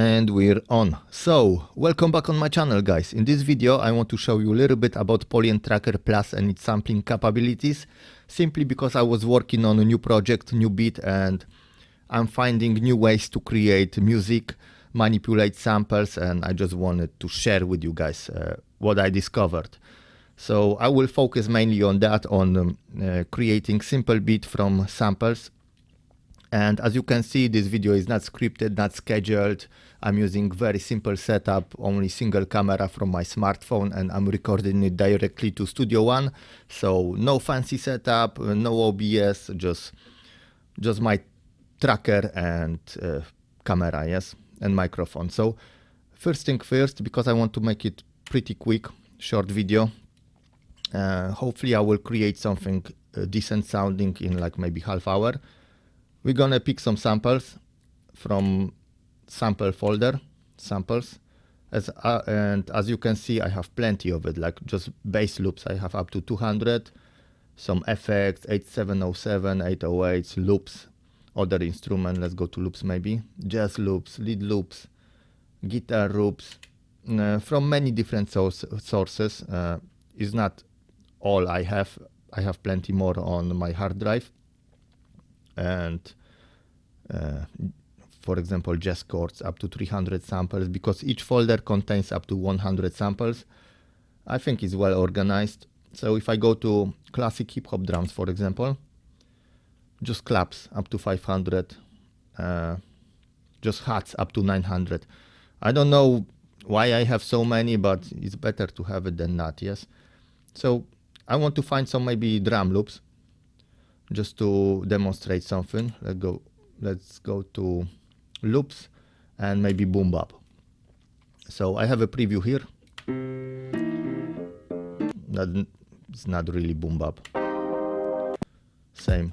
And we're on. So, welcome back on my channel, guys. In this video, I want to show you a little bit about Polyend Tracker Plus and its sampling capabilities, simply because I was working on a new project, new beat, and I'm finding new ways to create music, manipulate samples, and I just wanted to share with you guys what I discovered. So I will focus mainly on that, on creating simple beat from samples. And as you can see, this video is not scripted, not scheduled. I'm using very simple setup, only single camera from my smartphone, and I'm recording it directly to Studio One. So no fancy setup, no OBS, just my tracker and camera, yes, and microphone. So first thing first, because I want to make it pretty quick, short video, hopefully I will create something decent sounding in like maybe half hour. We're gonna pick some samples from sample folder, samples, and as you can see, I have plenty of it, like just bass loops. I have up to 200, some effects, 8707, 808s, loops, other instrument. Let's go to loops maybe, jazz loops, lead loops, guitar loops, from many different sources. Is not all I have. I have plenty more on my hard drive. And for example, jazz chords up to 300 samples, because each folder contains up to 100 samples. I think it's well organized. So if I go to classic hip hop drums, for example, just claps up to 500, just hats up to 900. I don't know why I have so many, but it's better to have it than not, yes. So I want to find some maybe drum loops, just to demonstrate something. Let's go to loops and maybe boom bap. So I have a preview here. It's not really boom bap. Same.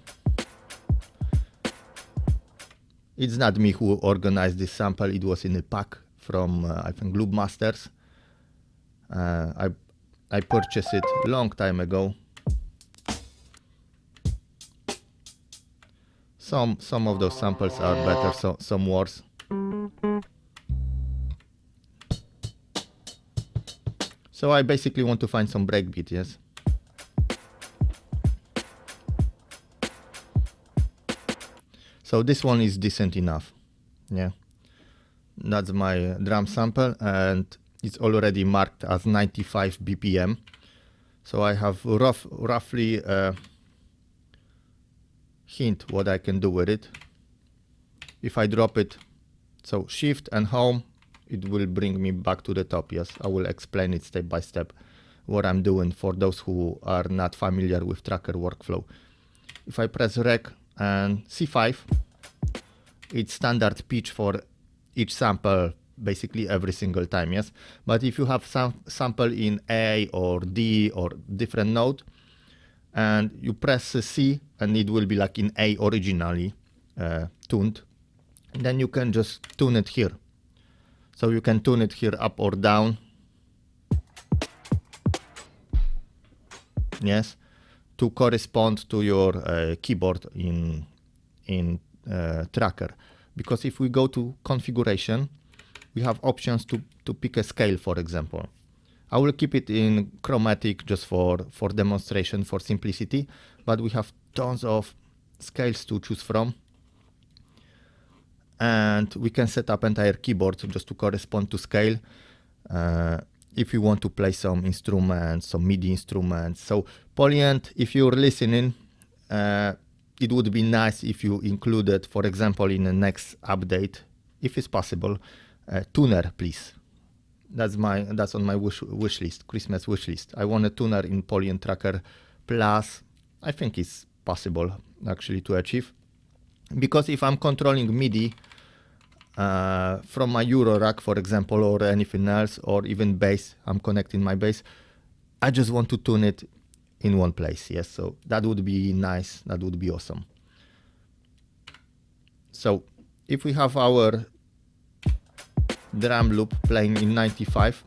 It's not me who organized this sample. It was in a pack from I think Loop Masters. I purchased it a long time ago. Some of those samples are better, some worse. So I basically want to find some breakbeat, yes. So this one is decent enough, yeah. That's my drum sample, and it's already marked as 95 BPM. So I have roughly hint what I can do with it. If I drop it, so shift and home, it will bring me back to the top. Yes, I will explain it step by step what I'm doing for those who are not familiar with tracker workflow. If I press rec and C5, it's standard pitch for each sample basically every single time, yes. But if you have some sample in A or D or different note, and you press C, and it will be like in A originally tuned, then you can just tune it here. So you can tune it here up or down, yes, to correspond to your keyboard in Tracker. Because if we go to configuration, we have options to pick a scale, for example. I will keep it in chromatic just for demonstration, for simplicity, but we have tons of scales to choose from. And we can set up entire keyboard just to correspond to scale. If you want to play some instruments, some MIDI instruments. So Polyend, if you're listening, it would be nice if you included, for example, in the next update, if it's possible, tuner, please. That's on my wish list, Christmas wish list. I want a tuner in Polyend Tracker Plus. I think it's possible actually to achieve, because if I'm controlling MIDI from my Euro rack, for example, or anything else, or even bass, I'm connecting my bass, I just want to tune it in one place. Yes, so that would be nice. That would be awesome. So if we have our drum loop playing in 95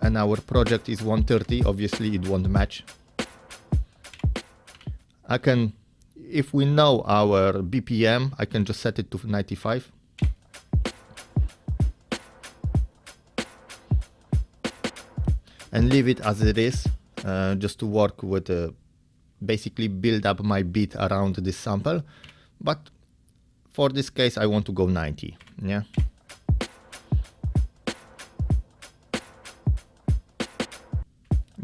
and our project is 130, obviously it won't match. I can, if we know our BPM, I can just set it to 95. and leave it as it is, just to work with basically build up my beat around this sample. But for this case I want to go 90. Yeah.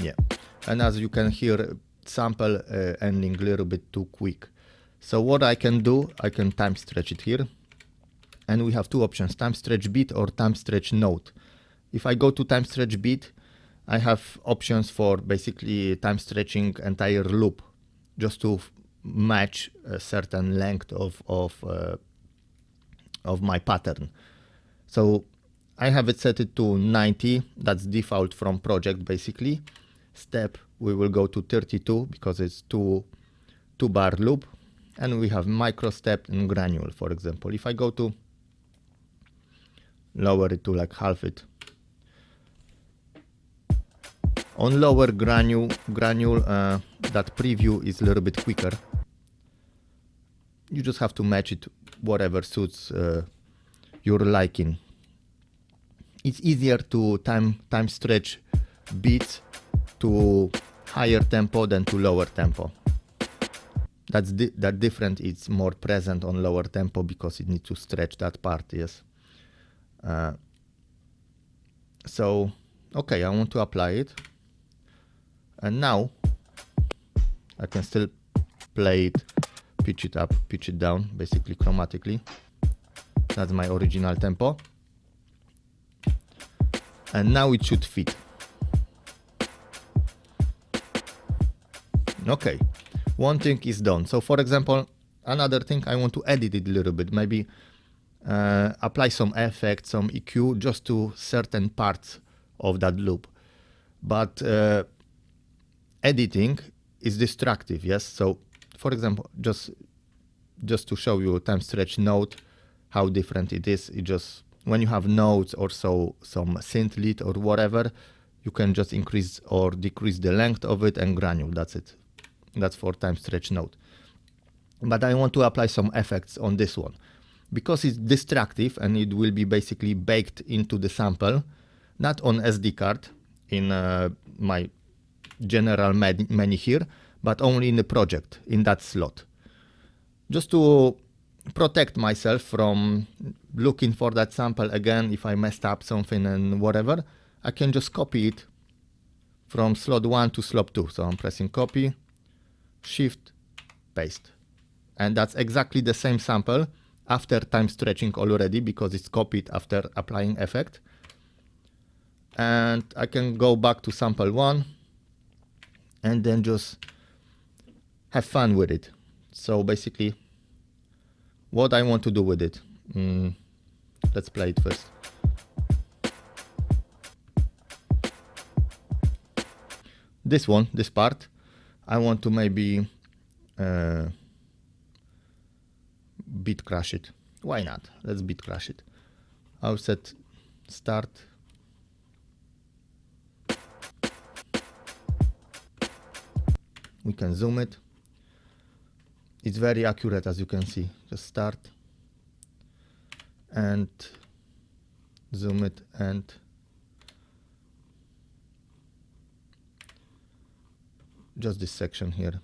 Yeah, and as you can hear, sample ending a little bit too quick. So what I can do, I can time stretch it here, and we have two options: time stretch beat or time stretch note. If I go to time stretch beat, I have options for basically time stretching entire loop, just to match a certain length of my pattern. So I have it set it to 90. That's default from project basically. Step, we will go to 32 because it's two bar loop, and we have micro step and granule. For example, if I go to lower it to like half it, on lower granule that preview is a little bit quicker. You just have to match it whatever suits your liking. It's easier to time stretch beats to higher tempo than to lower tempo. That different. It's more present on lower tempo because it needs to stretch that part. Yes. So okay, I want to apply it, and now I can still play it, pitch it up, pitch it down, basically chromatically. That's my original tempo, and now it should fit. Okay, one thing is done. So for example, another thing, I want to edit it a little bit, maybe apply some effects, some EQ just to certain parts of that loop. But editing is destructive, yes? So for example, just to show you time stretch note, how different it is. It just, when you have notes or so some synth lead or whatever, you can just increase or decrease the length of it and granule, that's it. That's for time stretch note. But I want to apply some effects on this one because it's destructive and it will be basically baked into the sample, not on SD card in my general menu here, but only in the project, in that slot. Just to protect myself from looking for that sample again, if I messed up something and whatever, I can just copy it from slot 1 to slot 2. So I'm pressing copy, shift, paste. And that's exactly the same sample after time stretching already because it's copied after applying effect. And I can go back to sample 1 and then just have fun with it. So basically, what I want to do with it, let's play it first. This one, this part, I want to maybe beat crash it. Why not? Let's beat crash it. I'll set start. We can zoom it. It's very accurate, as you can see. Just start and zoom it and just this section here,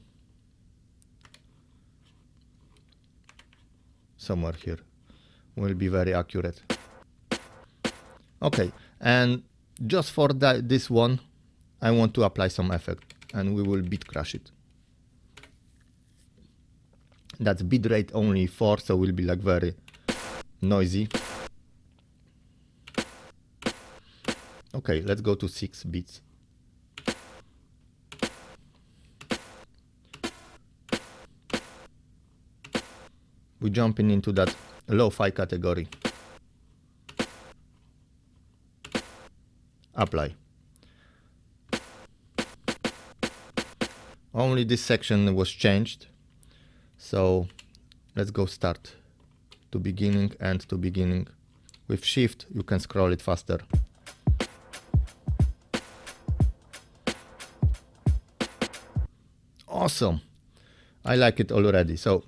somewhere here, will be very accurate. Okay, and just for this one, I want to apply some effect, and we will beat crash it. That's bitrate only 4, so will be like very noisy. Okay, let's go to 6 beats. We're jumping into that lo-fi category. Apply. Only this section was changed. So let's go start to beginning, end to beginning. With shift, you can scroll it faster. Awesome. I like it already. So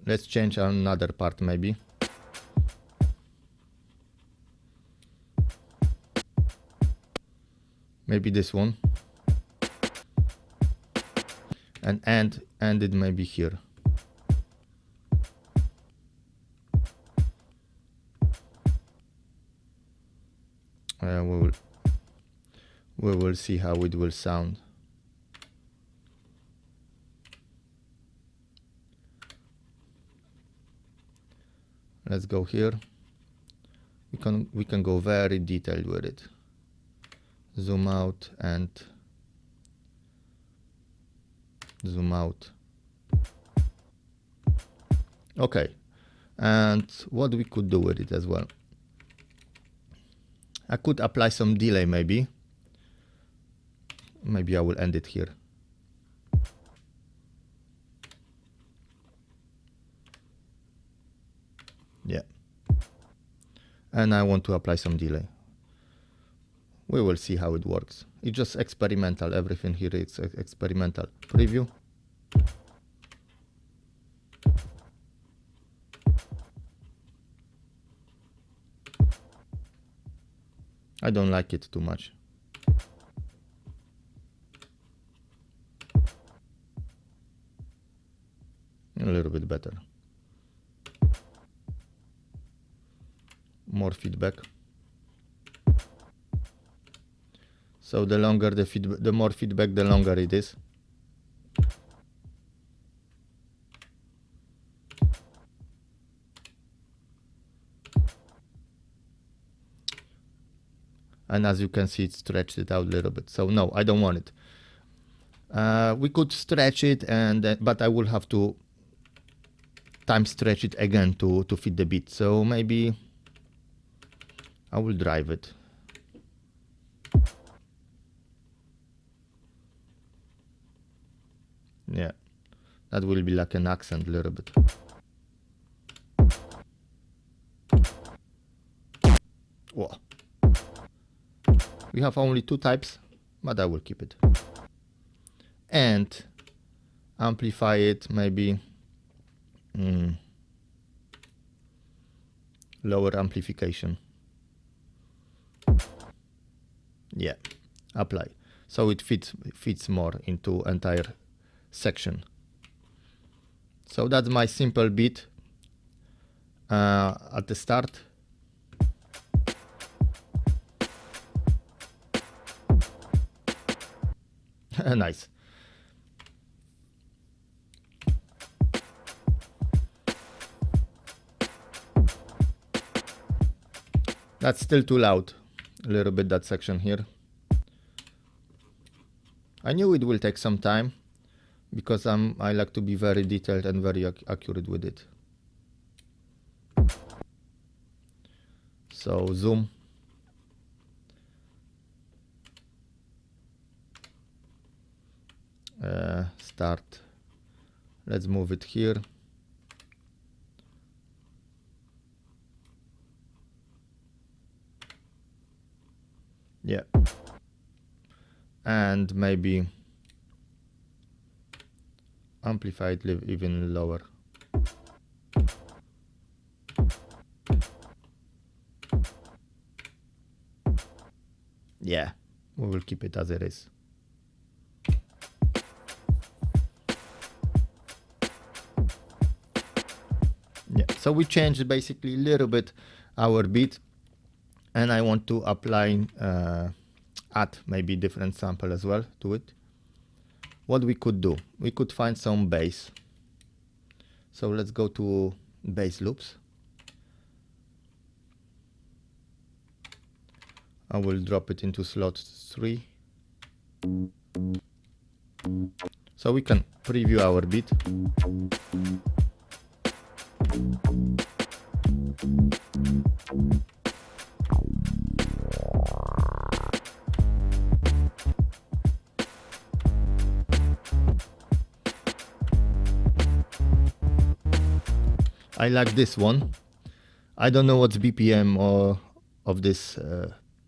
let's change another part maybe. maybe this one, and end it maybe here. We will see how it will sound. Let's go here. We can go very detailed with it. Zoom out and zoom out. Okay, and what we could do with it as well. I could apply some delay maybe. Maybe I will end it here. Yeah. And I want to apply some delay. We will see how it works. It's just experimental. Everything here is experimental. Preview. I don't like it too much. A little bit better. More feedback. So the longer the more feedback, the longer it is. And as you can see, it stretched it out a little bit. So no, I don't want it. We could stretch it, and but I will have to time stretch it again to fit the beat. So maybe I will drive it. Yeah, that will be like an accent a little bit. Whoa. We have only two types, but I will keep it. And amplify it, maybe lower amplification. Yeah, apply. So it fits more into entire section. So that's my simple beat at the start. Nice. That's still too loud. A little bit, that section here. I knew it will take some time because I like to be very detailed and very accurate with it. So zoom. Start. Let's move it here. Yeah. And maybe amplify it even lower. Yeah, we will keep it as it is. Yeah, so we changed basically a little bit our beat, and I want to apply add maybe different sample as well to it. What we could do, we could find some bass. So let's go to bass loops. I will drop it into slot 3. So we can preview our beat. I like this one. I don't know what's BPM of this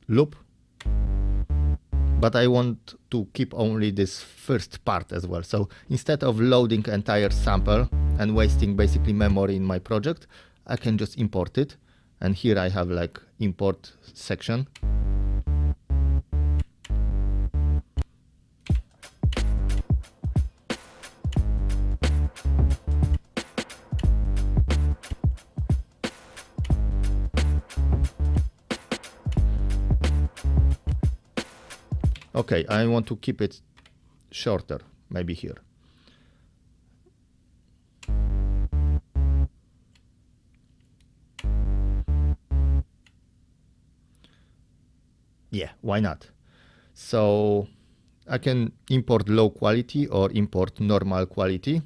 loop, but I want to keep only this first part as well. So instead of loading entire sample and wasting basically memory in my project, I can just import it. And here I have like import section. Okay, I want to keep it shorter, maybe here. Yeah, why not? So I can import low quality or import normal quality.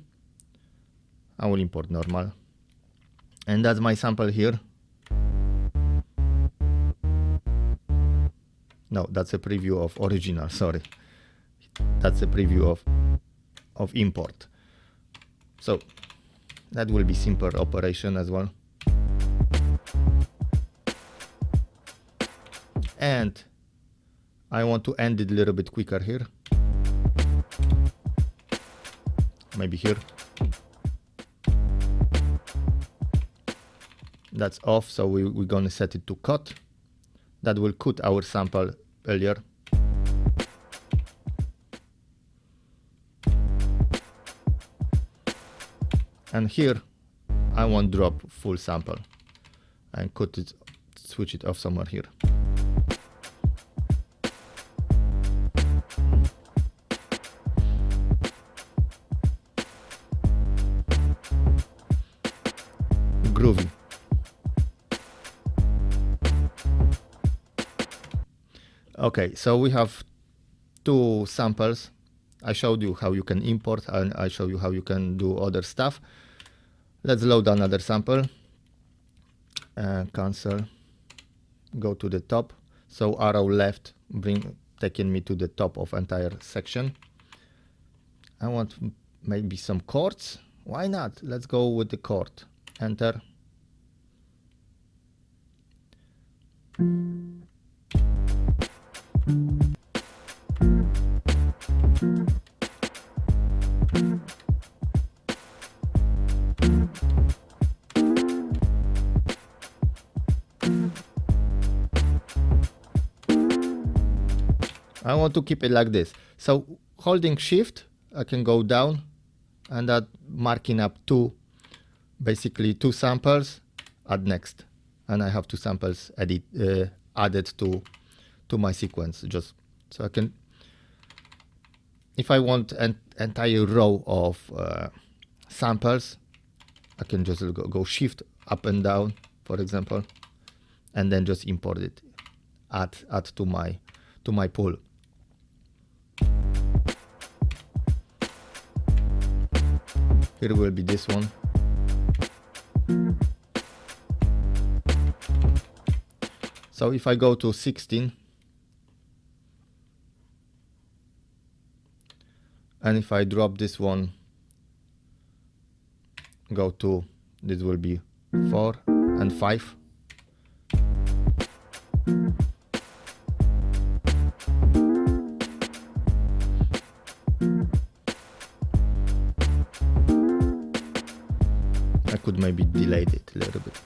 I will import normal. And that's my sample here. No, that's a preview of original, sorry. That's a preview of import. So that will be simple operation as well. And I want to end it a little bit quicker here. Maybe here. That's off, so we're gonna set it to cut. That will cut our sample earlier. And here I want drop full sample and cut it, switch it off somewhere here. Groovy. Okay, so we have two samples. I showed you how you can import and I show you how you can do other stuff. Let's load another sample. Cancel. Go to the top. So arrow left taking me to the top of entire section. I want maybe some chords. Why not? Let's go with the chord. Enter. I want to keep it like this. So holding shift, I can go down and that marking up basically two samples, add next. And I have two samples added to my sequence, just so I can, if I want an entire row of samples, I can just go shift up and down, for example, and then just import it, add to my pool. Here will be this one. So if I go to 16, and if I drop this one, go to, this will be 4 and 5. I could maybe delay it a little bit.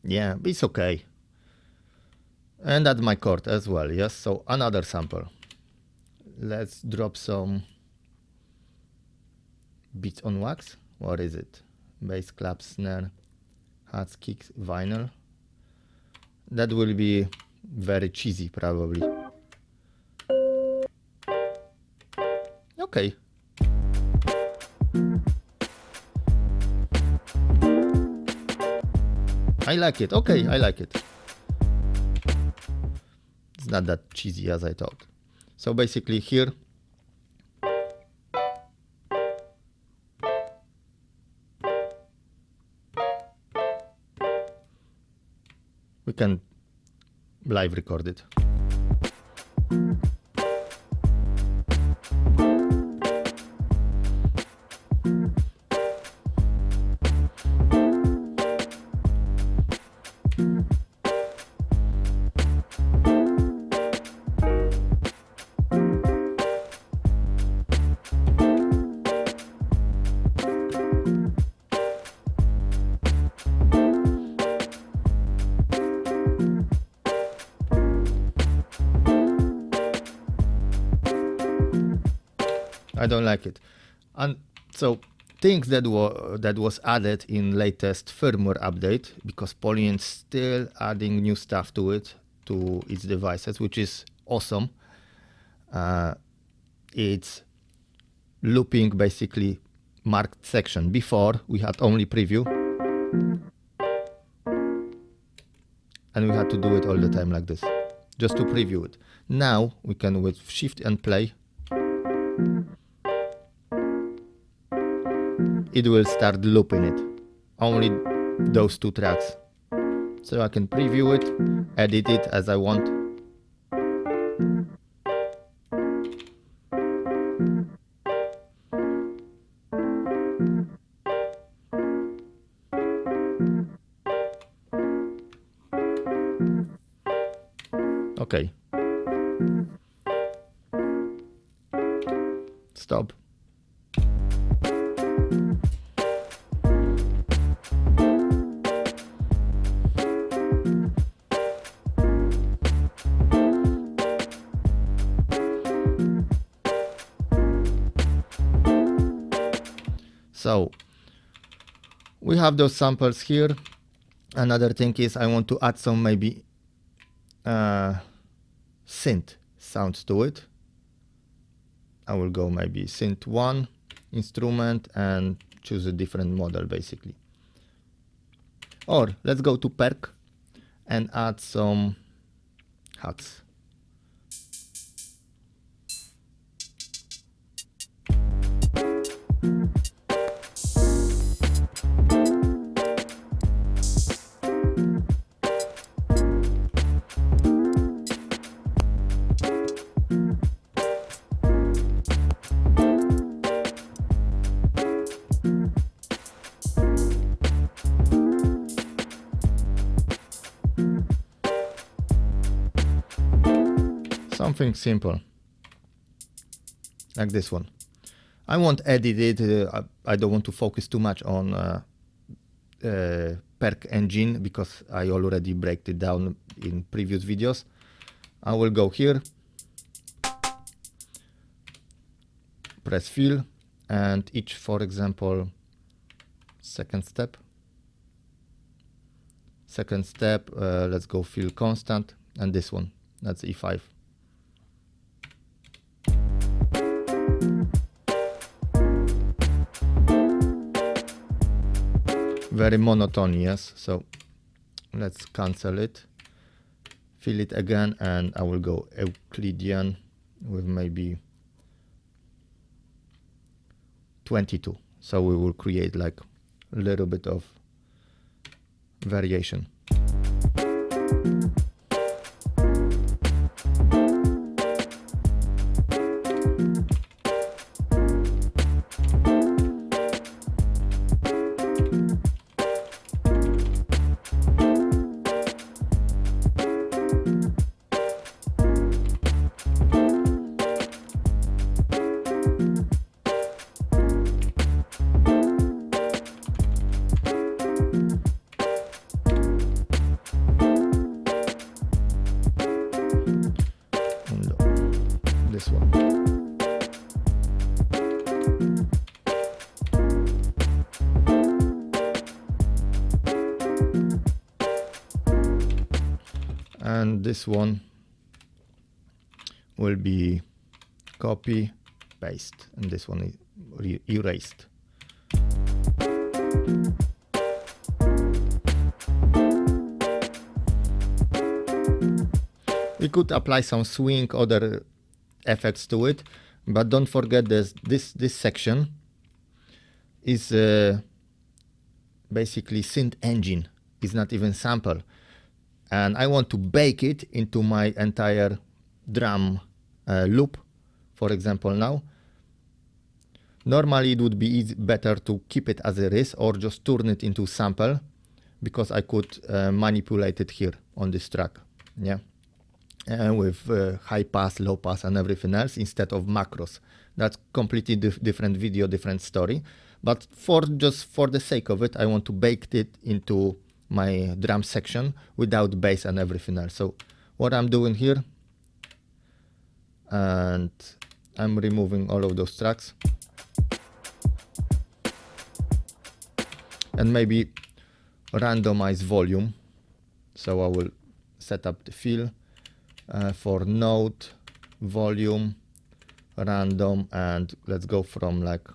Yeah, it's okay. And add my chord as well, yes? So another sample. Let's drop some beats on wax. What is it? Bass, clap, snare, hats, kicks, vinyl. That will be very cheesy, probably. Okay. I like it. Okay, I like it. It's not that cheesy as I thought. So basically here, we can live record it. I don't like it. And so things that was added in latest firmware update, because Polyend still adding new stuff to it. to its devices, which is awesome. It's looping basically marked section. Before we had only preview, and we had to do it all the time like this, just to preview it. Now we can, with shift and play, it will start looping it, only those two tracks. So I can preview it, edit it as I want. Okay. Stop. So we have those samples here. Another thing is I want to add some maybe synth sounds to it. I will go maybe synth 1 instrument and choose a different model basically. Or let's go to perk and add some hats. Something simple, like this one. I won't edit it, I don't want to focus too much on perk engine because I already break it down in previous videos. I will go here, press fill, and each, for example, second step, let's go fill constant, and this one, that's E5. Very monotone, yes, so let's cancel it, fill it again, and I will go Euclidean with maybe 22. So we will create like a little bit of variation. This one. And this one will be copy, paste, and this one is erased. We could apply some swing, other effects to it, but don't forget this section is basically synth engine. It's not even sample, and I want to bake it into my entire drum loop. For example, now normally it would be better to keep it as it is or just turn it into sample, because I could manipulate it here on this track, yeah. With high pass, low pass, and everything else instead of macros. That's completely different video, different story. But just for the sake of it, I want to bake it into my drum section without bass and everything else. So what I'm doing here, and I'm removing all of those tracks, and maybe randomize volume. So I will set up the fill for note, volume, random, and let's go from like,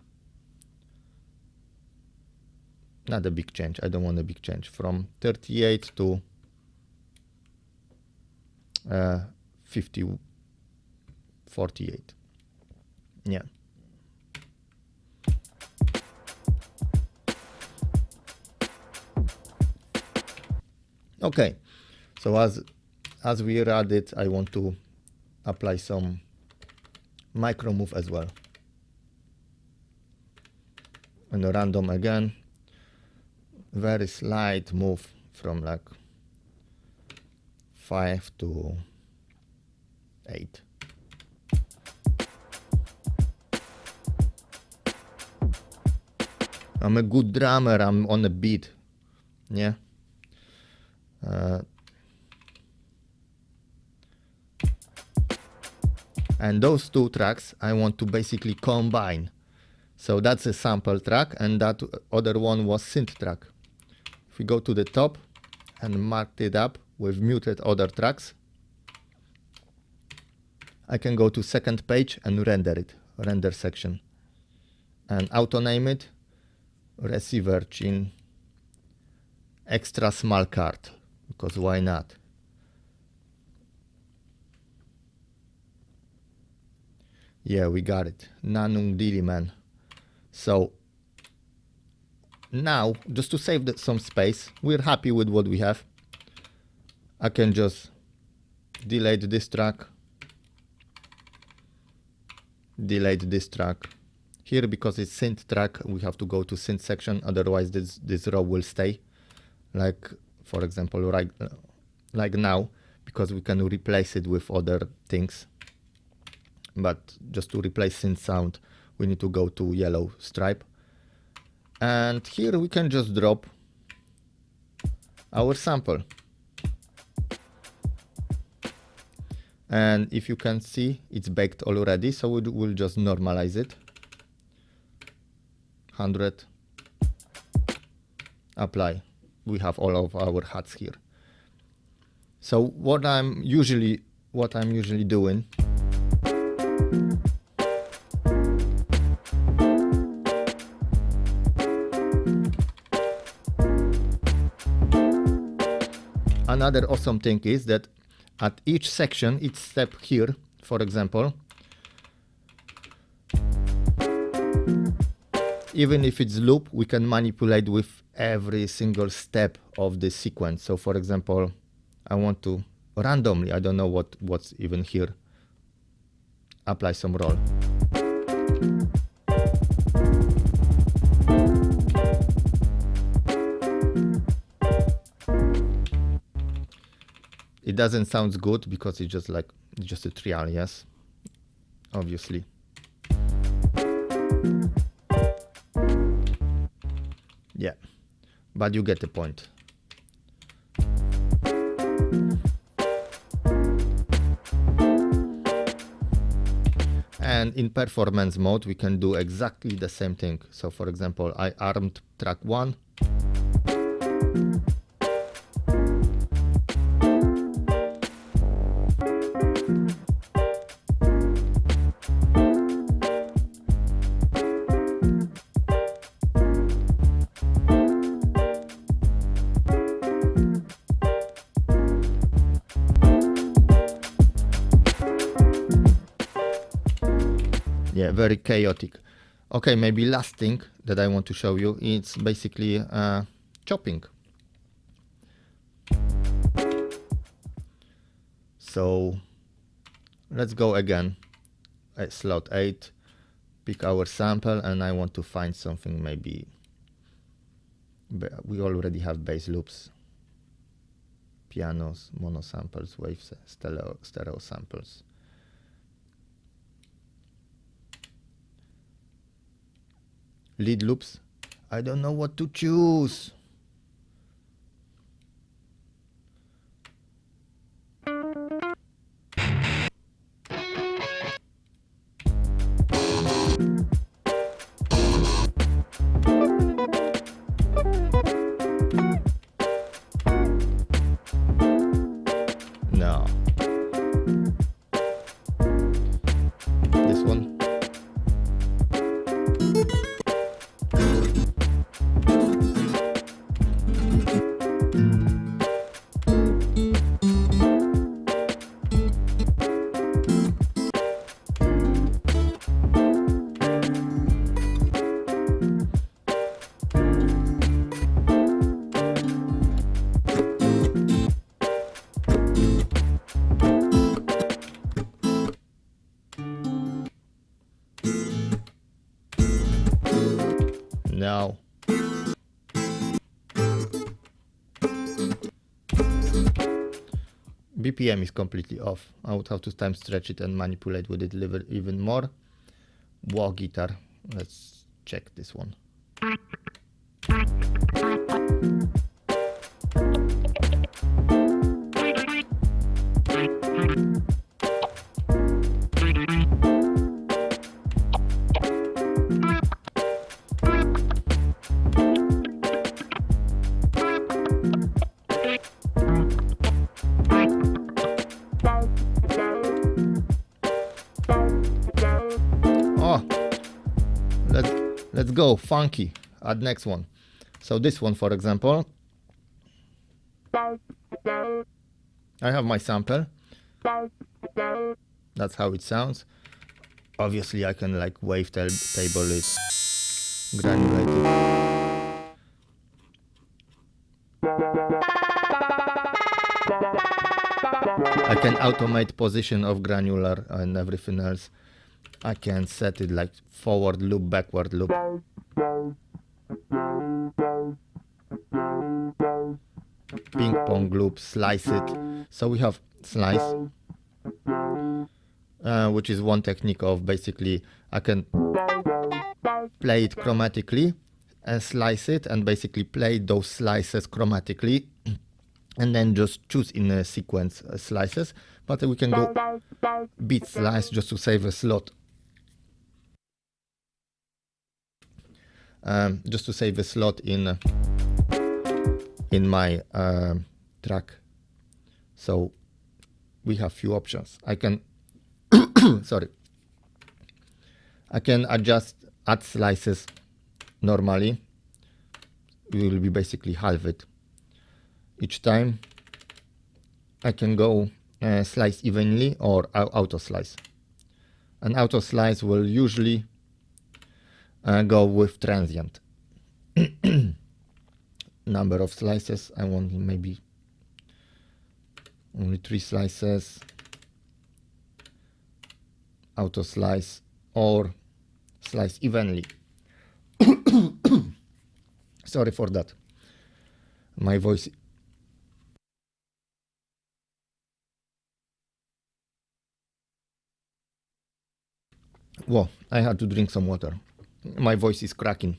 not a big change, I don't want a big change, from 38 to 48. Yeah. Okay, so as we add it, I want to apply some micro move as well. And a random again, very slight move from like 5 to 8. I'm a good drummer, I'm on a beat, yeah. And those two tracks I want to basically combine. So that's a sample track, and that other one was synth track. If we go to the top and mark it up with muted other tracks, I can go to second page and render it, render section, and auto name it receiver chin extra small card, because why not? Yeah, we got it. Nanung Dili, man. So now, just to save some space, we're happy with what we have. I can just delete this track, delete this track. Here, because it's synth track, we have to go to synth section, otherwise this row will stay. Like, for example, right, like now, because we can replace it with other things. But just to replace synth sound, we need to go to yellow stripe. And here we can just drop our sample. And if you can see, it's baked already, so we'll just normalize it. 100. Apply. We have all of our hats here. So what I'm usually doing, another awesome thing is that at each section, each step here, for example, even if it's loop, we can manipulate with every single step of the sequence. So for example, I want to randomly, I don't know what's even here, apply some roll. It doesn't sound good because it's just a trial, yes, obviously. Yeah, but you get the point. And in performance mode, we can do exactly the same thing. So for example, I armed track 1. Yeah, very chaotic. Okay, maybe last thing that I want to show you, it's basically chopping. So let's go again at slot 8, pick our sample, and I want to find something maybe, we already have bass loops, pianos, mono samples, waves, stereo samples. Lead loops. I don't know what to choose. BPM is completely off. I would have to time stretch it and manipulate with it even more. Wah guitar. Let's check this one. Oh, let's go funky. Add next one. So this one, for example, I have my sample. That's how it sounds. Obviously, I can like wavetable it, granulate it. I can automate position of granular and everything else. I can set it like forward loop, backward loop. Ping pong loop, slice it. So we have slice, which is one technique of basically I can play it chromatically and slice it and basically play those slices chromatically and then just choose in a sequence slices. But we can go beat slice just to save a slot. Just to save a slot in my track. So we have few options. I can sorry, I can add slices normally. We will be basically halve it each time. I can go slice evenly or auto slice. An auto slice will usually go with transient. Number of slices, I want maybe only 3 slices. Auto slice or slice evenly. Sorry for that. My voice. Whoa, I had to drink some water. My voice is cracking.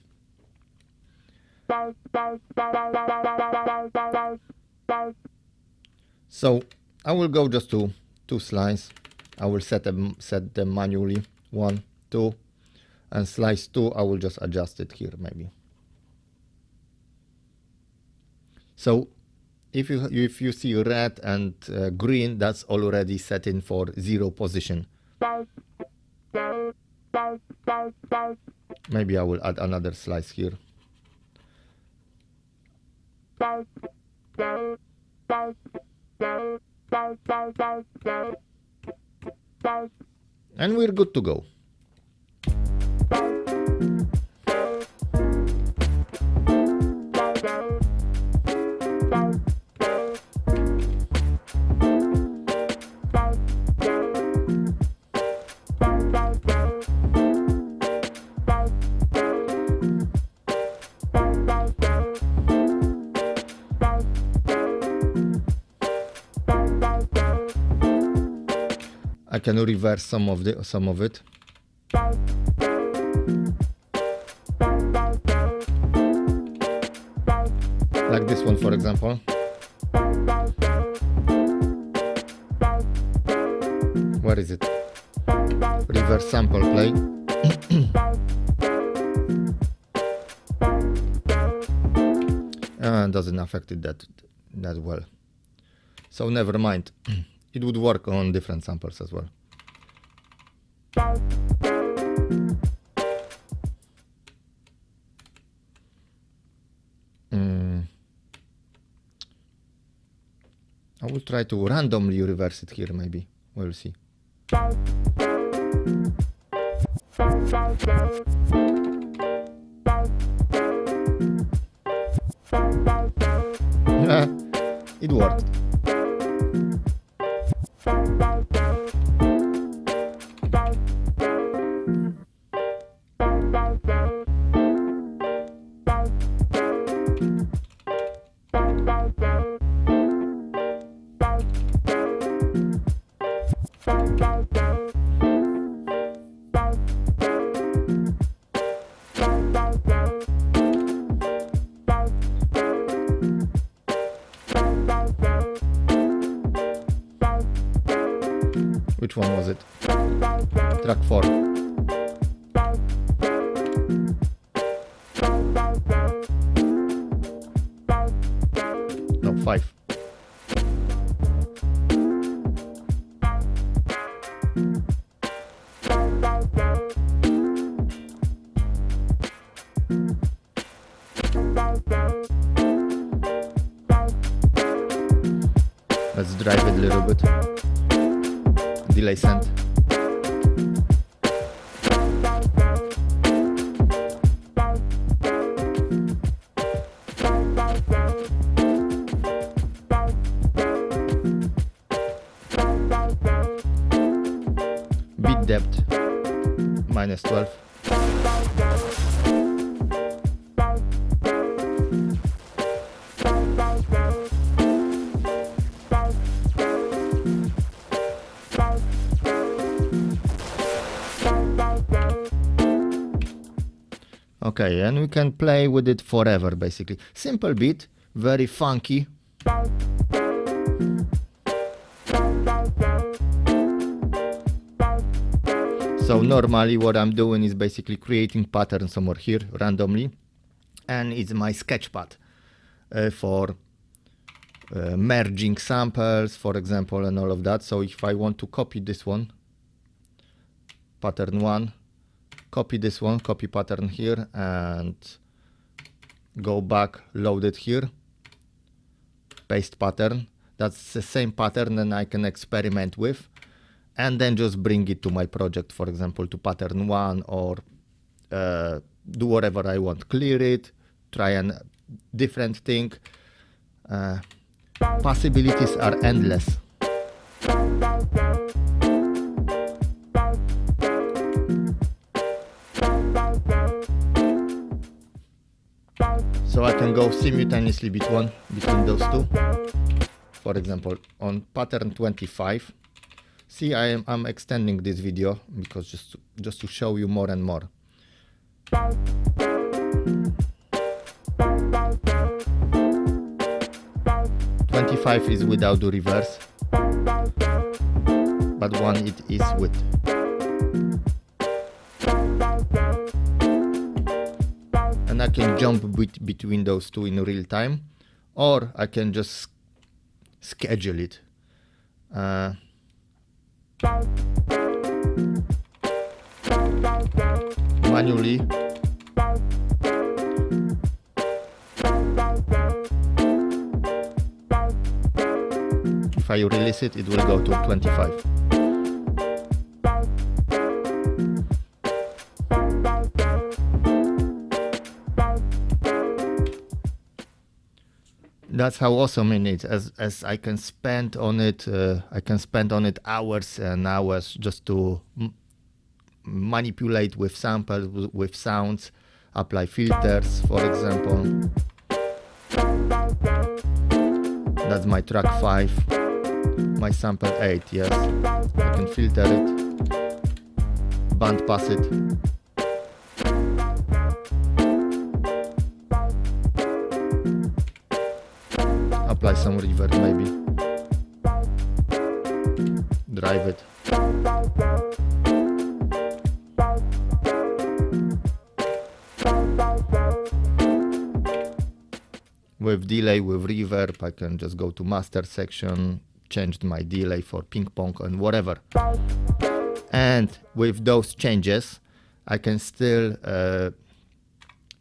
So I will go just to 2 slice. I will set them manually. 1, 2, and slice 2. I will just adjust it here maybe. So if you see red and green, that's already set in for 0 position. Maybe I will add another slice here. And we're good to go. I can reverse some of it. Like this one, for example. Where is it? Reverse sample play. Doesn't affect it that well. So never mind. It would work on different samples as well. I will try to randomly reverse it here maybe. We'll see. It worked. Which one was it? Track 4. No, 5. Let's drive it a little bit. Delay send. Beat depth -12. Okay, and we can play with it forever, basically. Simple beat, very funky. So normally what I'm doing is basically creating patterns somewhere here randomly, and it's my sketchpad for merging samples, for example, and all of that. So if I want to copy this one, pattern 1, copy this one, copy pattern here, and go back, load it here, paste pattern. That's the same pattern and I can experiment with, and then just bring it to my project, for example, to pattern 1, or do whatever I want. Clear it, try a different thing. Possibilities are endless. So I can go simultaneously between those two. For example, on pattern 25. See, I'm extending this video because just to show you more and more. '25 is without the reverse, but 1 it is with. And I can jump between those two in real time, or I can just schedule it. Manually. If I release it, it will go to 25. That's how awesome it is, as I can spend on it. I can spend on it hours and hours just to manipulate with samples, with sounds, apply filters, for example. That's my track 5, my sample 8. Yes, I can filter it, band pass it. Apply some reverb maybe. Drive it. With delay, with reverb, I can just go to master section, change my delay for ping pong and whatever. And with those changes, I can still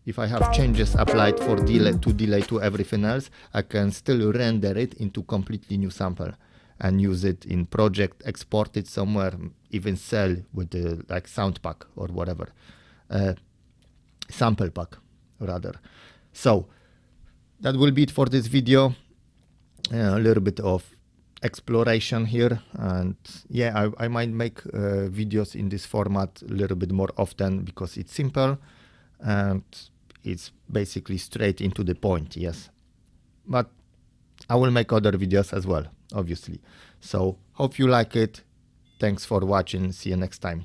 if I have changes applied for delay to everything else, I can still render it into completely new sample and use it in project, export it somewhere, even sell with the like sound pack or whatever, sample pack rather. So that will be it for this video. A little bit of exploration here, and yeah, I might make videos in this format a little bit more often because it's simple and it's basically straight into the point. Yes, but I will make other videos as well, obviously. So hope you like it. Thanks for watching. See you next time.